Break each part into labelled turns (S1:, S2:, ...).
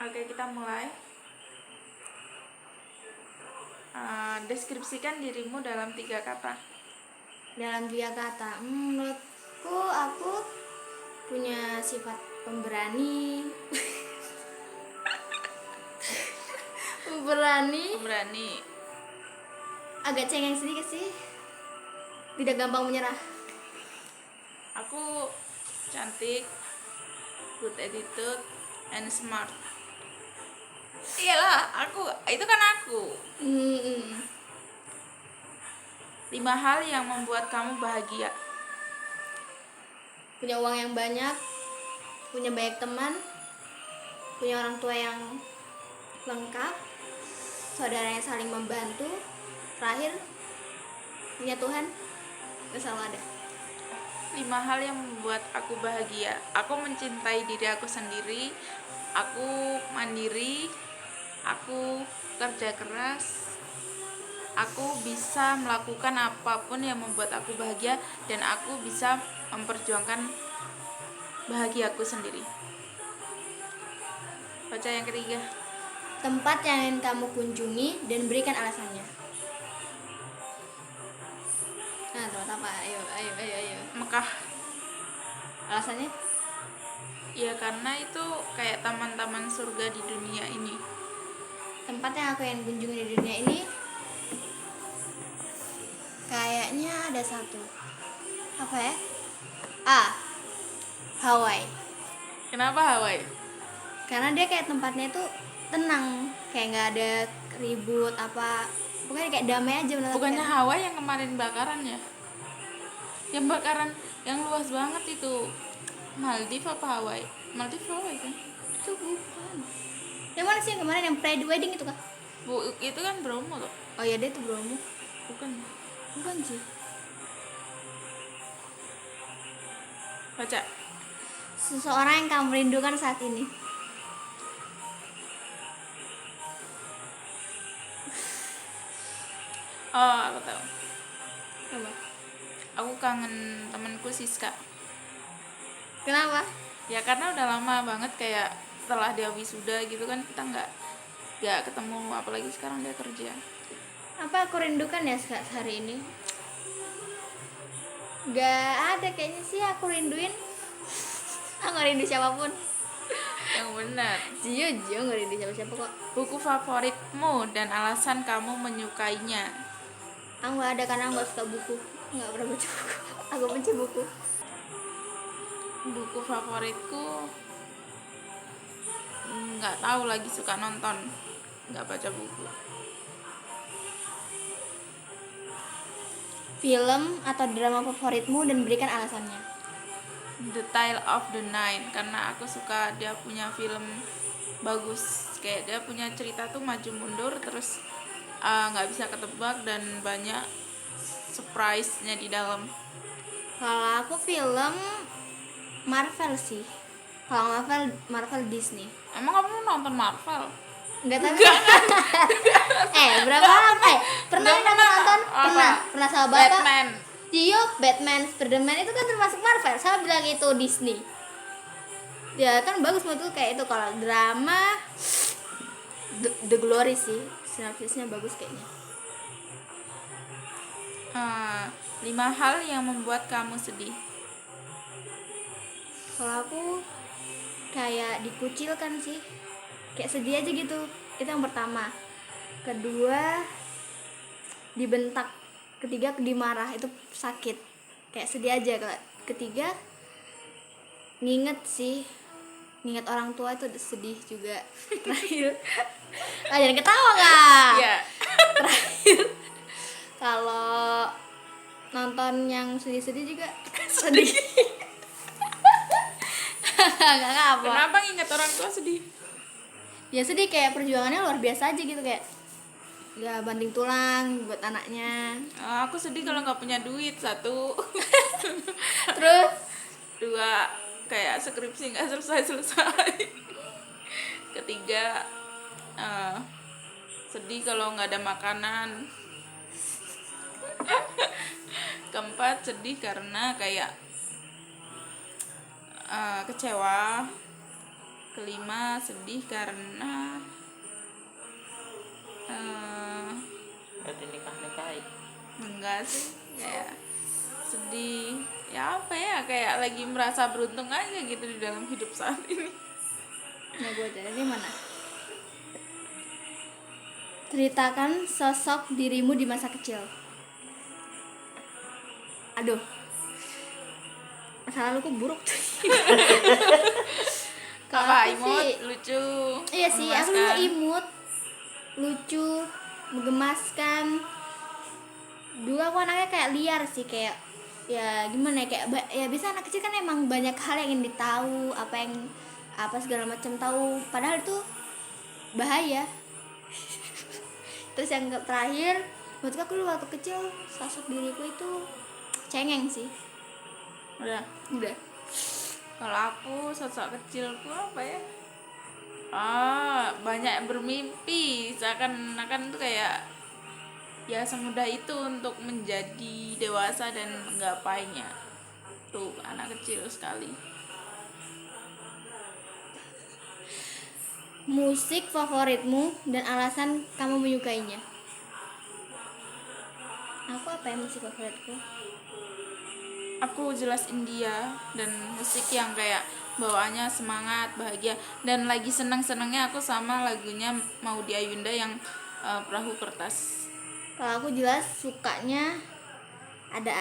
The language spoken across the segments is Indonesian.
S1: Oke, kita mulai. Deskripsikan dirimu dalam 3 kata.
S2: Dalam 3 kata, menurutku aku punya sifat pemberani.
S1: Pemberani.
S2: Agak cengeng sedikit sih, tidak gampang menyerah.
S1: Aku cantik, good attitude, and smart. Iyalah, itu kan aku. 5 hal yang membuat kamu bahagia.
S2: Punya uang yang banyak, punya banyak teman, punya orang tua yang lengkap, saudara yang saling membantu, terakhir punya Tuhan yang selalu ada.
S1: 5 hal yang membuat aku bahagia. Aku mencintai diri aku sendiri. Aku mandiri. Aku kerja keras. Aku bisa melakukan apapun yang membuat aku bahagia, dan aku bisa memperjuangkan bahagiaku sendiri. Baca yang ketiga.
S2: Tempat yang ingin kamu kunjungi dan berikan alasannya. Nah, tempat apa? Ayo.
S1: Mekah.
S2: Alasannya?
S1: Ya karena itu kayak taman-taman surga di dunia ini.
S2: Tempat yang aku ingin kunjungi di dunia ini kayaknya ada satu. Apa ya? Hawaii.
S1: Kenapa Hawaii?
S2: Karena dia kayak tempatnya itu tenang, kayak nggak ada ribut apa, pokoknya kayak damai aja menurut.
S1: Bukannya Hawaii yang kemarin bakaran ya? Yang bakaran yang luas banget itu Maldives apa Hawaii? Maldives Hawaii kan?
S2: Itu bukan. Yang mana sih yang kemarin yang pride wedding itu kah?
S1: Itu kan Bromo loh.
S2: Oh iya, dia itu Bromo.
S1: Bukan
S2: sih.
S1: Baca.
S2: Seseorang yang kamu rindukan saat ini.
S1: Oh, aku tahu.
S2: Apa?
S1: Aku kangen temanku Siska.
S2: Kenapa?
S1: Ya karena udah lama banget, kayak setelah dia wisuda gitu kan kita nggak ketemu, apalagi sekarang dia kerja.
S2: Apa aku rindukan ya hari ini? Gak ada kayaknya sih aku rinduin. Aku gak rindu siapapun.
S1: Yang benar.
S2: Jio gak rindu siapa-siapa kok.
S1: Buku favoritmu dan alasan kamu menyukainya.
S2: Aku gak ada karena aku gak suka buku. Gak pernah baca buku. Aku benci buku.
S1: Buku favoritku nggak tahu, lagi suka nonton, nggak baca buku.
S2: Film atau drama favoritmu dan berikan alasannya.
S1: The Tale of the Nine, karena aku suka dia punya film bagus, kayak dia punya cerita tuh maju mundur terus nggak bisa ketebak dan banyak surprise-nya di dalam.
S2: Kalau aku film Marvel sih. Kalau Marvel Disney.
S1: Emang kamu nonton Marvel?
S2: Enggak tahu. Pernah nonton? Pernah sama Bapak?
S1: Batman.
S2: Iya, Batman, Spiderman itu kan termasuk Marvel. Saya bilang itu Disney. Ya kan bagus menurut kayak itu. Kalau drama The Glory sih. Sinopsisnya bagus kayaknya.
S1: 5 hal yang membuat kamu sedih.
S2: Kalau aku kayak dikucilkan sih, kayak sedih aja gitu. Itu yang pertama. Kedua, dibentak. Ketiga, dimarah. Itu sakit, kayak sedih aja. Ketiga, nginget orang tua itu sedih juga. Terakhir, jangan ketawa kak.
S1: Yeah.
S2: Terakhir, kalau nonton yang sedih-sedih juga sedih. Gak apa.
S1: Kenapa nginget orang tua sedih?
S2: Ya sedih, kayak perjuangannya luar biasa aja gitu, kayak ya banting tulang buat anaknya.
S1: Aku sedih kalau nggak punya duit, 1.
S2: Terus
S1: 2, kayak skripsi nggak selesai. 3, sedih kalau nggak ada makanan. 4, sedih karena kayak kecewa kelima sedih karena
S3: Berarti nikah-nikahi.
S1: enggak sih, kayak sedih ya, apa ya, kayak lagi merasa beruntung aja gitu di dalam hidup saat ini.
S2: Nah, gue jadi mana? Ceritakan sosok dirimu di masa kecil. Aduh, masa lalu kok buruk tuh. Kalau
S1: Apa
S2: aku
S1: imut,
S2: sih,
S1: lucu,
S2: iya sih, aku dulu
S1: memuaskan?
S2: imut, lucu, menggemaskan. Dulu aku anaknya kayak liar sih, kayak ya gimana ya, kayak ya bisa anak kecil kan emang banyak hal yang ingin ditahu, apa segala macam tahu, padahal itu bahaya. Terus yang terakhir, menurut aku dulu waktu kecil sosok diriku itu cengeng sih.
S1: Udah. Kalau aku sosok kecilku apa ya? Banyak bermimpi, seakan-akan tuh kayak ya semudah itu untuk menjadi dewasa dan menggapainya. Tuh, anak kecil sekali.
S2: Musik favoritmu dan alasan kamu menyukainya. Aku apa ya musik favoritku?
S1: Aku jelas India, dan musik yang kayak bawaannya semangat, bahagia, dan lagi senang-senangnya aku sama lagunya Maudy Ayunda yang Perahu Kertas.
S2: Kalau aku jelas sukanya ada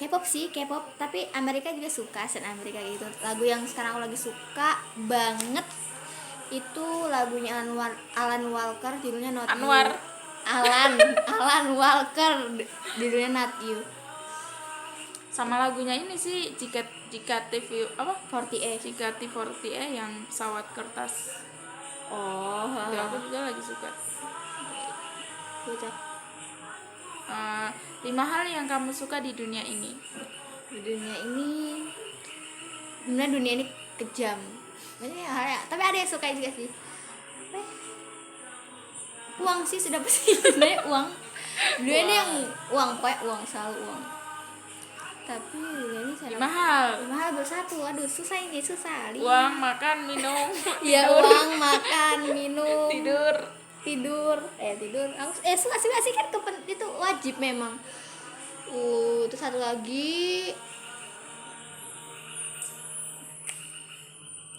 S2: K-pop sih, K-pop, tapi Amerika juga suka, Amerika gitu. Lagu yang sekarang aku lagi suka banget itu lagunya Alan Walker, judulnya Not
S1: Anwar.
S2: You. Alan Walker, judulnya Not You.
S1: Sama lagunya ini sih, jika TV apa?
S2: 48.
S1: Jika T40 yang pesawat kertas.
S2: Oh,
S1: Itu aku juga lagi suka.
S2: Bocah.
S1: 5 hal yang kamu suka di dunia ini.
S2: Di dunia ini, sebenarnya dunia ini kejam. Banyak hal ya, tapi ada yang suka juga sih. Apa ya? Uang sih sudah pasti, sebenarnya uang. Dunia ini yang uang, uang selalu uang. Tapi dunia ini
S1: 5 hal.
S2: 5 hal bersatu. Aduh, susah ini, susah.
S1: Uang, makan, minum.
S2: Iya, uang, makan, minum,
S1: Tidur.
S2: tidur. Aku suka sih kan, itu wajib memang. Terus satu lagi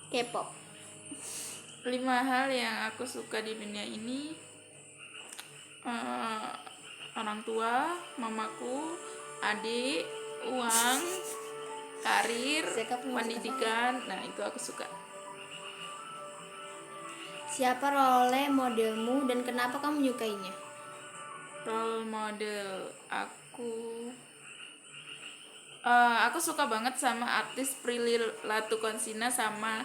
S2: K-pop.
S1: 5 hal yang aku suka di dunia ini. Orang tua, mamaku, adik, uang, karir, pendidikan. Nah, itu aku suka.
S2: Siapa role modelmu dan kenapa kamu menyukainya?
S1: Role model aku suka banget sama artis Prilly Latuconsina sama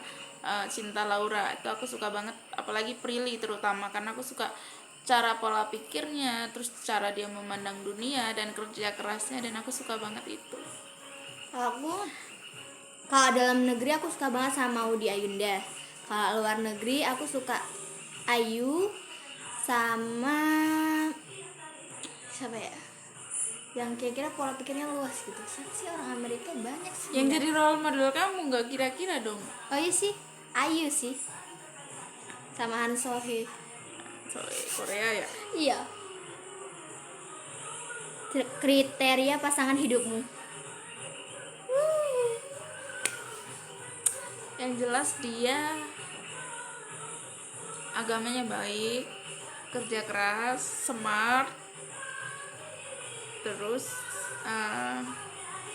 S1: Cinta Laura. Itu aku suka banget, apalagi Prilly terutama, karena aku suka cara pola pikirnya, terus cara dia memandang dunia dan kerja kerasnya, dan aku suka banget itu.
S2: Kalau dalam negeri aku suka banget sama Maudy Ayunda. Kalau luar negeri aku suka Ayu sama siapa ya? Yang kira-kira pola pikirnya luas gitu. Siapa sih orang Amerika, banyak sih.
S1: Yang jadi role model kamu nggak kira-kira dong?
S2: Oh iya sih, Ayu sih. Sama Han Sohee.
S1: Soalnya Korea ya.
S2: Iya. Kriteria pasangan hidupmu.
S1: Yang jelas dia agamanya baik, kerja keras, smart, terus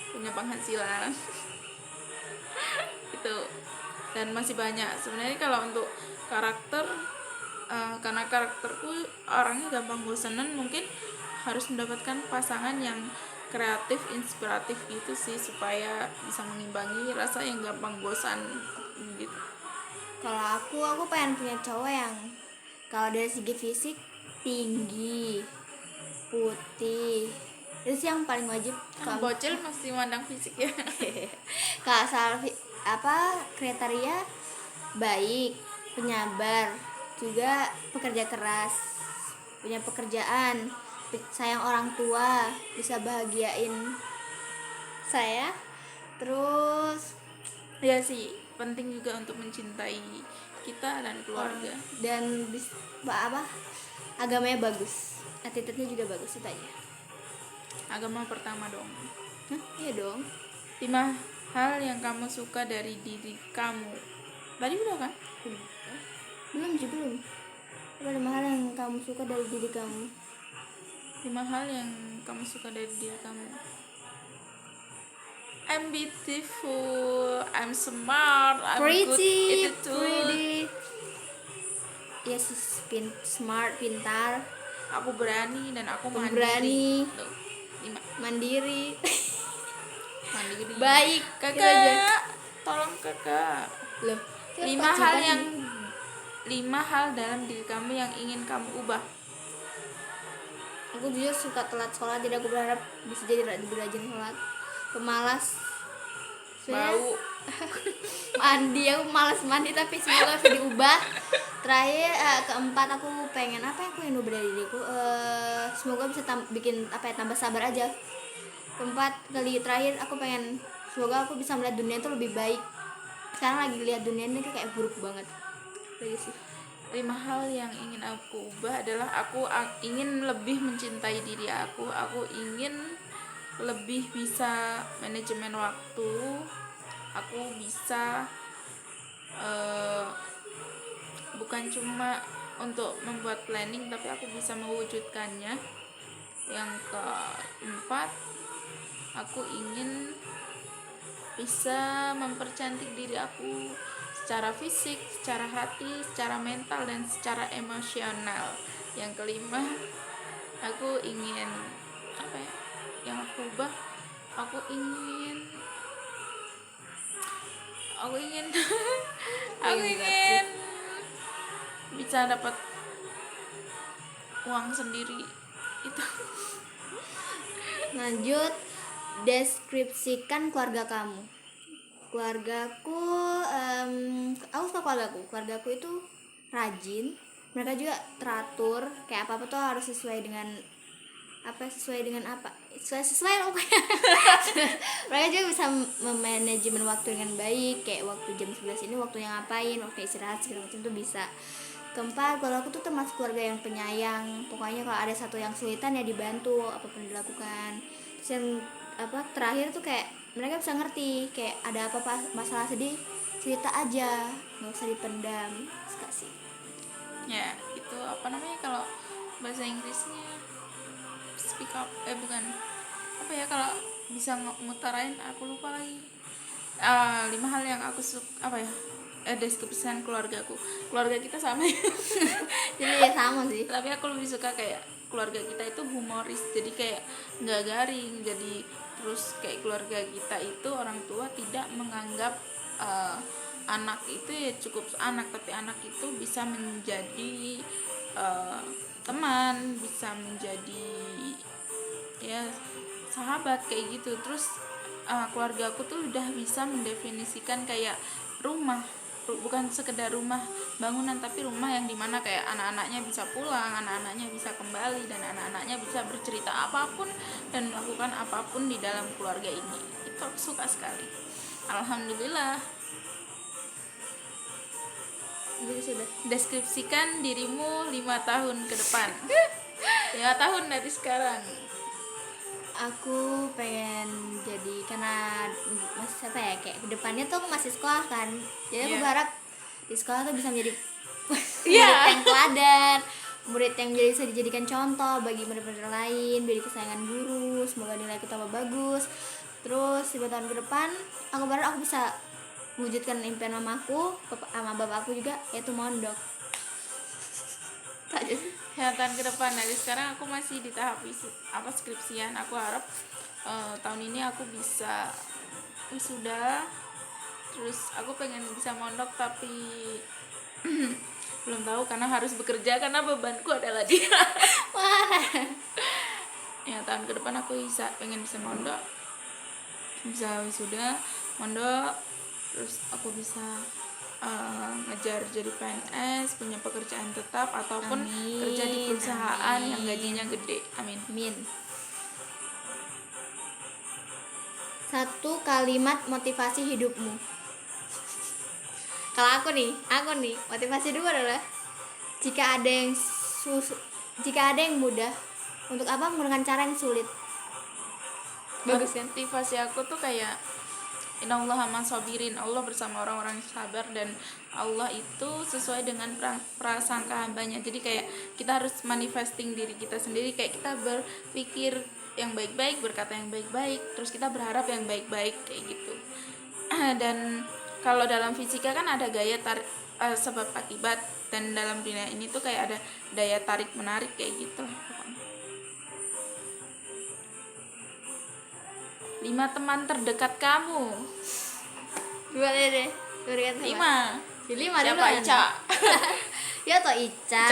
S1: punya penghasilan. Itu, dan masih banyak sebenarnya. Kalau untuk karakter, karena karakterku orangnya gampang bosanan, mungkin harus mendapatkan pasangan yang kreatif, inspiratif gitu sih, supaya bisa mengimbangi rasa yang gampang bosan gitu.
S2: Kalau aku pengen punya cowok yang kalau dari segi fisik tinggi, putih, itu sih yang paling wajib.
S1: Bocil masih mandang fisik ya.
S2: Kalau soal kriteria baik, penyabar, juga pekerja keras, punya pekerjaan, sayang orang tua, bisa bahagiain saya. Terus
S1: Ya sih, penting juga untuk mencintai kita dan keluarga.
S2: Dan agamanya bagus, attitude-nya juga bagus, itu aja.
S1: Agama pertama dong.
S2: Hah? Iya dong.
S1: 5 hal yang kamu suka dari diri kamu. Tadi udah kan?
S2: Belum. Apa 5 hal yang kamu suka dari diri kamu?
S1: 5 hal yang kamu suka dari diri kamu. I'm beautiful, I'm smart, I'm good
S2: Pretty.
S1: attitude.
S2: Yes, smart, pintar,
S1: Aku berani dan aku
S2: pemberani,
S1: mandiri. Tuh, 5.
S2: mandiri,
S1: Mandiri.
S2: baik. Itu aja.
S1: Kakak, tolong kakak.
S2: Loh,
S1: 5 hal dalam diri kamu yang ingin kamu ubah.
S2: Aku jujur suka telat sekolah, jadi aku berharap bisa jadi rajin sholat. Pemalas.
S1: Bau.
S2: Mandi, aku malas mandi, tapi semoga bisa diubah. Terakhir, keempat, aku pengen apa ya, aku yang ubah dari diriku, semoga bisa bikin tambah sabar aja. Terakhir aku pengen semoga aku bisa melihat dunia itu lebih baik. Sekarang lagi lihat dunia ini kayak buruk banget. Lagi sih.
S1: 5 hal yang ingin aku ubah adalah aku ingin lebih mencintai diri aku ingin lebih bisa manajemen waktu, aku bisa bukan cuma untuk membuat planning tapi aku bisa mewujudkannya. Yang keempat, aku ingin bisa mempercantik diri aku secara fisik, secara hati, secara mental, dan secara emosional. Yang kelima, aku ingin apa ya? Yang aku ubah, aku ingin bisa dapat uang sendiri. Itu.
S2: Lanjut, deskripsikan keluarga kamu. Keluargaku, aku suka keluargaku itu rajin, mereka juga teratur, kayak apa tuh harus sesuai dengan apa pokoknya. Mereka juga bisa memanajemen waktu dengan baik, kayak waktu jam 11 ini waktunya ngapain, waktu istirahat segala macam tuh bisa. Keempat, kalau aku tuh termasuk keluarga yang penyayang, pokoknya kalau ada satu yang kesulitan ya dibantu apapun dilakukan. Terus yang terakhir tuh kayak mereka bisa ngerti, kayak ada apa masalah sedih cerita aja, nggak usah dipendam, suka sih.
S1: Ya, itu apa namanya kalau bahasa Inggrisnya speak up, bukan apa ya, kalau bisa ngutarain aku lupa lagi. 5 hal yang aku suka apa ya, deskripsikan keluarga kita sama ya.
S2: Jadi ya sama sih,
S1: tapi aku lebih suka kayak keluarga kita itu humoris, jadi kayak nggak garing. Jadi terus kayak keluarga kita itu orang tua tidak menganggap anak itu ya cukup anak, tapi anak itu bisa menjadi teman, bisa menjadi ya sahabat kayak gitu. Terus keluarga aku tuh udah bisa mendefinisikan kayak rumah, bukan sekedar rumah bangunan, tapi rumah yang dimana kayak anak-anaknya bisa pulang, anak-anaknya bisa kembali, dan anak-anaknya bisa bercerita apapun dan melakukan apapun di dalam keluarga ini. Itu aku suka sekali, alhamdulillah.
S2: jadi sudah.
S1: Deskripsikan dirimu 5 tahun ke depan. 5 tahun dari sekarang.
S2: Aku pengen jadi, karena masih kayak kedepannya tuh aku masih sekolah kan, jadi aku berharap di sekolah tuh bisa menjadi murid yang teladan, murid yang bisa dijadikan contoh bagi murid-murid lain, jadi kesayangan guru, semoga nilaiku tambah bagus. Terus 5 tahun ke depan aku berharap aku bisa mewujudkan impian mamaku sama bapakku juga, yaitu mondok.
S1: Tahun ke depan, dari sekarang aku masih di tahap skripsian. Aku harap tahun ini aku bisa wisuda. Terus aku pengen bisa mondok, tapi belum tahu karena harus bekerja, karena bebanku adalah dia. Ya, tahun ke depan aku pengen bisa mondok, bisa wisuda, mondok, terus aku bisa ngejar jadi PNS, punya pekerjaan tetap, ataupun kerja di perusahaan yang gajinya gede. Amin.
S2: 1 kalimat motivasi hidupmu. Kalau aku nih motivasi 2 adalah jika ada yang mudah, untuk apa menggunakan cara yang sulit. Bagus kan?
S1: Motivasi aku tuh kayak innallaha ma'as-sabirin, Allah bersama orang-orang yang sabar, dan Allah itu sesuai dengan prasangka hambanya. Jadi kayak kita harus manifesting diri kita sendiri, kayak kita berpikir yang baik-baik, berkata yang baik-baik, terus kita berharap yang baik-baik kayak gitu. Dan kalau dalam fisika kan ada gaya tarik, sebab akibat, dan dalam dunia ini tuh kayak ada daya tarik menarik kayak gitu. 5 teman terdekat kamu.
S2: 2 deh. 5.
S1: 5.
S2: Jadi 5
S1: Siapa? Ica?
S2: Ya toh Ica.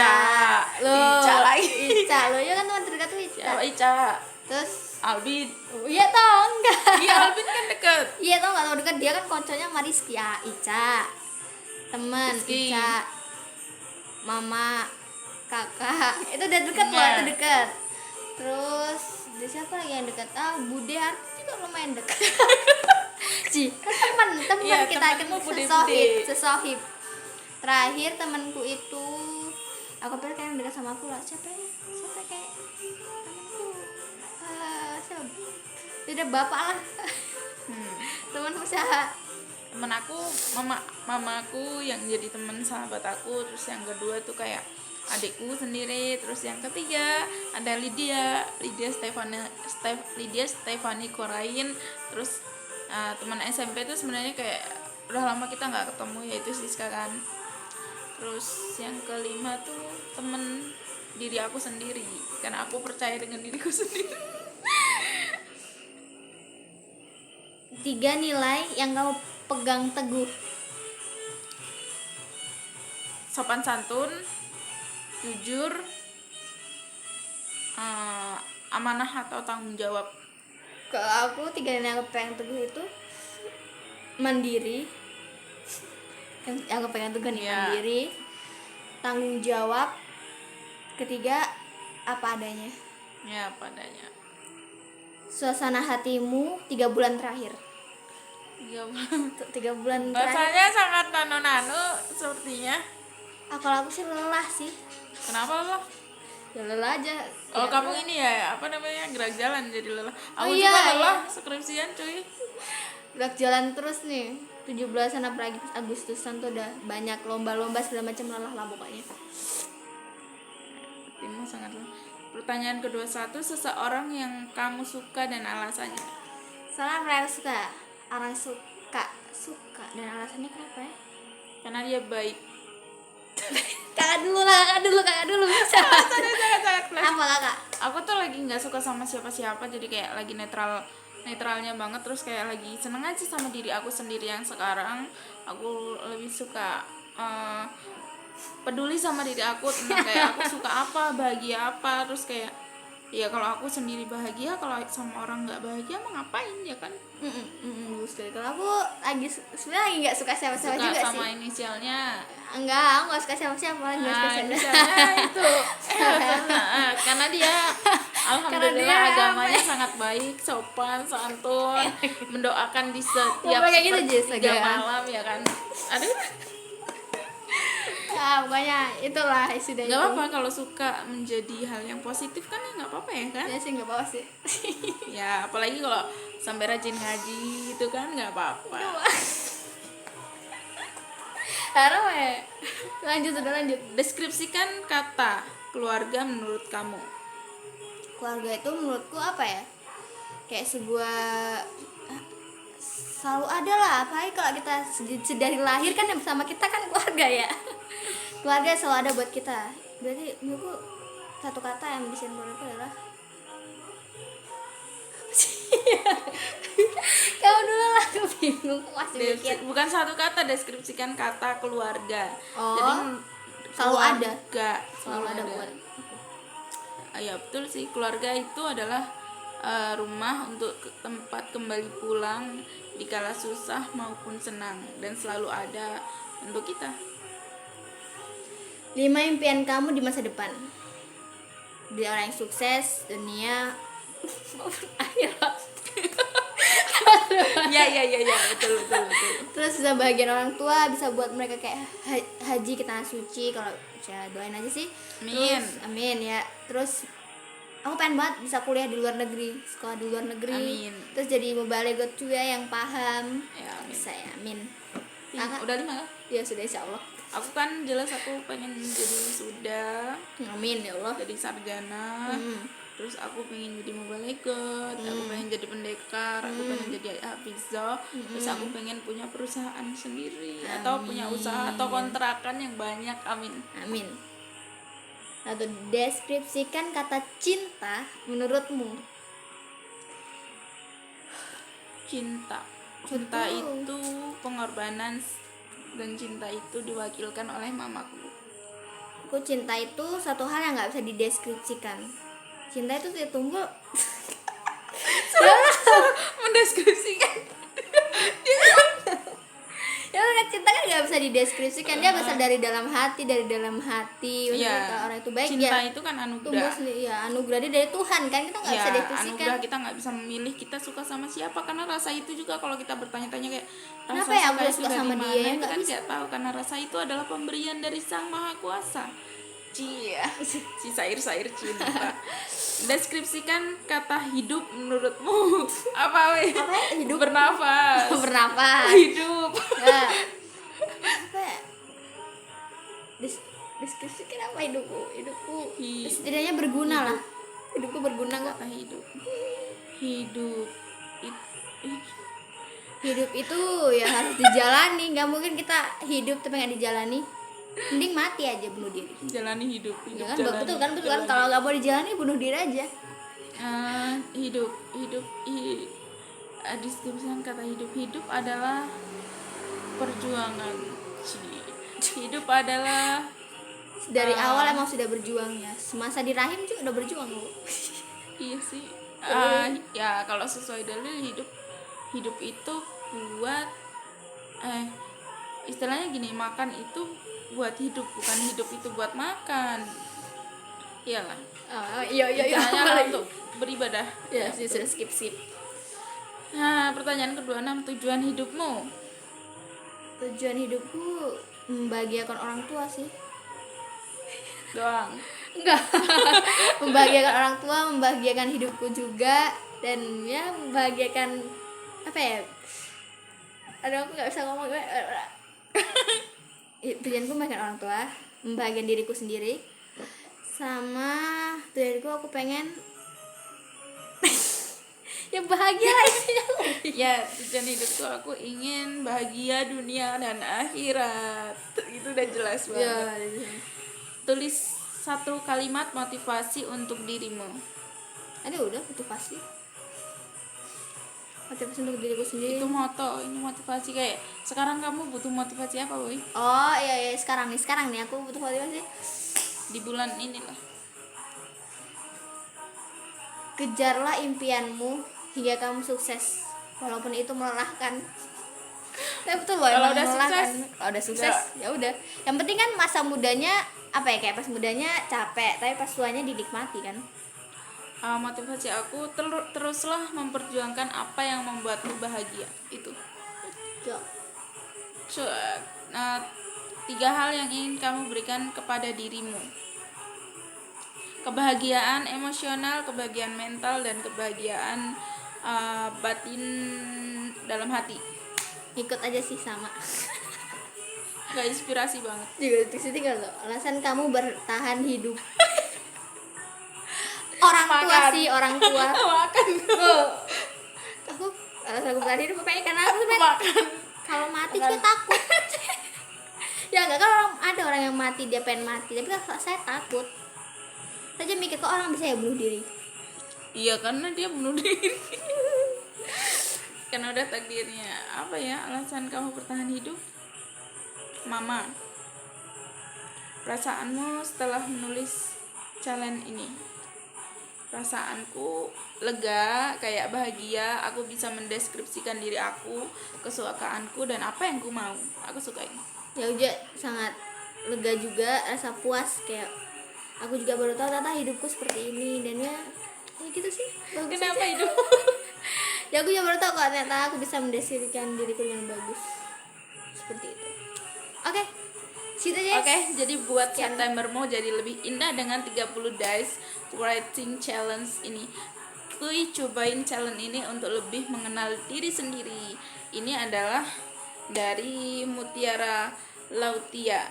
S1: Ica lagi.
S2: Ica lo ya kan teman terdekat tuh Ica.
S1: Siapa Ica?
S2: Terus
S1: Albin.
S2: iya toh enggak.
S1: Iya, Albin kan deket.
S2: Iya toh enggak dekat, dia kan konconya sama Rizky ya. Ica. Temen
S1: Rizky.
S2: Ica. Mama, kakak. Itu udah deket loh,
S1: Iya.
S2: itu deket. Terus ada siapa lagi yang dekat? Bude Arti juga lumayan dekat. Kan teman
S1: Iya,
S2: kita kan
S1: temenmu Bude.
S2: sesohib. Terakhir temanku itu aku pikir kayak yang dekat sama aku lah. Siapa kayak temanku? Siapa? Tidak bapak lah. Temanku siapa?
S1: Temen aku, mamaku yang jadi temen sahabat aku. Terus yang kedua tuh kayak adikku sendiri. Terus yang ketiga ada Lydia Stefani Korain. Terus teman SMP tuh sebenarnya kayak udah lama kita nggak ketemu, yaitu Siska kan. Terus yang kelima tuh temen diri aku sendiri, karena aku percaya dengan diriku sendiri.
S2: 3 nilai yang kamu pegang teguh.
S1: Sopan santun, jujur, amanah atau tanggung jawab.
S2: Kalau aku 3 nilai yang aku pegang teguh itu mandiri. Yang aku pegang teguh nih,
S1: Iya.
S2: mandiri, tanggung jawab, ketiga apa adanya.
S1: Ya, padanya.
S2: Suasana hatimu 3 bulan terakhir. 3 bulan terakhir.
S1: Bahasanya sangat nano-nano sepertinya.
S2: Kalau aku sih lelah sih.
S1: Kenapa lo?
S2: Ya lelah aja.
S1: Oh,
S2: Ya,
S1: kamu ini ya, apa namanya, gerak jalan jadi lelah. Aku
S2: Oh,
S1: juga
S2: iya,
S1: lelah skripsian cuy.
S2: gerak jalan terus nih. 17-an apalagi Agustusan tuh udah banyak lomba-lomba segala macam, lelah lah pokoknya.
S1: Timu sangat lelah. Pertanyaan kedua, 1 seseorang yang kamu suka dan alasannya.
S2: Soalnya orang suka dan alasannya kenapa ya?
S1: Karena dia baik.
S2: Kakak dulu bisa.
S1: Sangat kelas.
S2: Apa kakak?
S1: Aku tuh lagi nggak suka sama siapa-siapa, jadi kayak lagi netralnya banget. Terus kayak lagi seneng aja sama diri aku sendiri yang sekarang. Aku lebih suka peduli sama diri aku, tentang kayak aku suka apa, bahagia apa. Terus kayak ya kalau aku sendiri bahagia, kalau sama orang nggak bahagia mau ngapain ya kan.
S2: Bagus sekali. Kalau aku sebenarnya lagi nggak suka siapa-siapa
S1: Suka
S2: juga
S1: sama
S2: sih.
S1: inisialnya.
S2: Enggak, aku nggak suka siapa-siapa lagi. Nggak suka siapa.
S1: Inisialnya itu karena dia alhamdulillah
S2: dia
S1: agamanya sangat baik, sopan, santun, mendoakan di setiap
S2: Kayak gitu, Jess,
S1: 3
S2: agak.
S1: malam ya kan. Aduh,
S2: Pokoknya itulah sudah itu.
S1: nggak apa-apa kalau suka menjadi hal yang positif kan, ya nggak apa-apa ya kan.
S2: Ya sih nggak apa-apa sih.
S1: Ya apalagi kalau sampai rajin ngaji itu kan nggak apa-apa.
S2: Harap ya. Lanjut.
S1: Deskripsikan kata keluarga menurut kamu.
S2: Keluarga itu menurutku apa ya? Kayak sebuah selalu ada lah, apalagi kalau kita dari lahir kan yang bersama kita kan keluarga ya. Keluarga selalu ada buat kita. Berarti menurutku satu kata yang bisa menurutku adalah apa sih? Kamu dulu lah, aku bingung, masih mikir.
S1: Bukan satu kata, deskripsikan kata keluarga.
S2: Oh,
S1: Jadi
S2: selalu ada.
S1: keluarga,
S2: Selalu ada buat.
S1: Ya betul sih, keluarga itu adalah rumah untuk tempat kembali pulang dikala susah maupun senang, dan selalu ada untuk kita.
S2: 5 impian kamu di masa depan. Jadi orang yang sukses dunia maupun akhirat.
S1: Ya, betul.
S2: Terus bisa bahagian orang tua, bisa buat mereka kayak haji ke tanah suci, kalau ya doain aja sih.
S1: Amin.
S2: Terus, amin ya. Terus aku pengen banget bisa kuliah di luar negeri, sekolah di luar negeri.
S1: Amin.
S2: Terus jadi mubalighah juga yang paham.
S1: Ya, amin.
S2: Saya amin.
S1: Udah 5 kan?
S2: Ya sudah, insya Allah.
S1: Aku kan jelas aku pengen jadi sudah,
S2: Amin ya Allah.
S1: jadi sarjana. Terus aku pengen jadi mubalighah, aku pengen jadi pendekar, aku pengen jadi hafizah. Terus aku pengen punya perusahaan sendiri atau punya usaha atau kontrakan yang banyak. Amin.
S2: Amin. Lalu deskripsikan kata cinta menurutmu.
S1: Cinta
S2: Betul.
S1: itu pengorbanan, dan cinta itu diwakilkan oleh mamaku.
S2: Aku cinta itu satu hal yang nggak bisa dideskripsikan. Cinta itu tumbuh.
S1: Mendeskripsikan.
S2: Ya kan, cinta kan nggak bisa dideskripsikan. Dia berasal dari dalam hati. Maksudnya
S1: Ya,
S2: kalau orang itu baik,
S1: cinta
S2: ya
S1: itu kan
S2: tumbuh
S1: anugerah.
S2: sendiri. Ya anugerah dia dari Tuhan kan, kita nggak bisa
S1: Ya,
S2: deskripsikan.
S1: anugerah, kita nggak bisa memilih kita suka sama siapa, karena rasa itu juga kalau kita bertanya-tanya kayak
S2: Kenapa ya aku
S1: itu
S2: suka
S1: dari
S2: sama
S1: mana,
S2: dia, ya
S1: itu
S2: nggak
S1: kan
S2: bisa.
S1: nggak tahu, karena rasa itu adalah pemberian dari Sang Maha Kuasa. Si sair-sair cinta. Deskripsikan kata hidup menurutmu. Apa weh?
S2: Hidup.
S1: Bernafas.
S2: Bernafas.
S1: Hidup.
S2: Ya. Apa ya? Deskripsikan apa hidupku? Setidaknya berguna lah. Hidupku berguna kok.
S1: Kata hidup. Hidup.
S2: Hidup itu ya harus dijalani. Nggak mungkin kita hidup tapi nggak dijalani. Mending mati aja, bunuh diri.
S1: Jalani hidup.
S2: Ya kan,
S1: jalani,
S2: betul kan.
S1: jalani.
S2: Kalau nggak mau dijalani, bunuh diri aja.
S1: Deskripsikan kata hidup adalah perjuangan. Hidup adalah
S2: Dari awal emang sudah berjuang ya. Semasa di rahim juga udah berjuang loh.
S1: iya sih. Ya kalau sesuai dalil, hidup itu buat istilahnya gini, makan itu buat hidup, bukan hidup itu buat makan. Iyalah.
S2: Iya.
S1: Istilahnya untuk beribadah.
S2: Ya, sih sudah skip.
S1: Nah, pertanyaan kedua, 6 tujuan hidupmu.
S2: Tujuan hidupku membahagiakan orang tua sih.
S1: Doang.
S2: Enggak. Membahagiakan orang tua, membahagiakan hidupku juga, dan ya membahagiakan apa ya? Aduh, aku nggak bisa ngomong. Tujuanku membahagiakan orang tua, membahagiakan diriku sendiri, sama tujuanku aku pengen yang bahagia lah isinya.
S1: Ya, tujuan hidupku aku ingin bahagia dunia dan akhirat. Itu udah jelas banget.
S2: Ya,
S1: Tulis 1 kalimat motivasi untuk dirimu.
S2: ada udah motivasi untuk diriku sendiri.
S1: Itu moto, ini motivasi. Kayak sekarang kamu butuh motivasi apa, Boy?
S2: Oh iya, sekarang nih aku butuh motivasi.
S1: Di bulan inilah.
S2: Kejarlah impianmu hingga kamu sukses, walaupun itu melelahkan. Tapi betul loh,
S1: Kalau
S2: emang
S1: udah
S2: melelahkan.
S1: sukses,
S2: Kalau udah sukses ya udah. Yang penting kan masa mudanya apa ya, kayak pas mudanya capek, tapi pas tuanya dinikmati kan.
S1: Motivasi aku teruslah memperjuangkan apa yang membuatmu bahagia. Itu.
S2: Ya.
S1: Nah, 3 hal yang ingin kamu berikan kepada dirimu. Kebahagiaan emosional, kebahagiaan mental, dan kebahagiaan batin dalam hati.
S2: Ikut aja sih sama.
S1: Gak inspirasi banget.
S2: Juga di sini kan loh. Alasan kamu bertahan hidup. Orang tua
S1: Makan.
S2: sih, orang tua.
S1: Makan.
S2: Aku alasan aku bertahan hidup pokoknya karena aku sebenarnya
S1: Makan.
S2: kalau mati juga takut. Ya enggak, kan ada orang yang mati dia pengen mati, tapi kan saya takut. Saya mikir kok orang bisa ya bunuh diri.
S1: Iya, karena dia bunuh diri. Karena udah takdirnya. Apa ya alasan kamu bertahan hidup? Mama, perasaanmu setelah menulis challenge ini? Perasaanku lega, kayak bahagia. Aku bisa mendeskripsikan diri aku, kesukaanku, dan apa yang ku mau. Aku suka ini.
S2: Ya udah, sangat lega juga, rasa puas, kayak aku juga baru tahu ternyata hidupku seperti ini, dan ya gitu sih. Bagus
S1: Kenapa
S2: aja.
S1: hidup?
S2: Ya aku juga baru tahu kok ternyata aku bisa mendeskripsikan diriku dengan bagus. Seperti itu. Oke. Situ aja.
S1: Oke, jadi buat
S2: Sekian.
S1: Septembermu jadi lebih indah dengan 30 days writing challenge ini. Kui cobain challenge ini untuk lebih mengenal diri sendiri. Ini adalah dari Mutiara Lautia.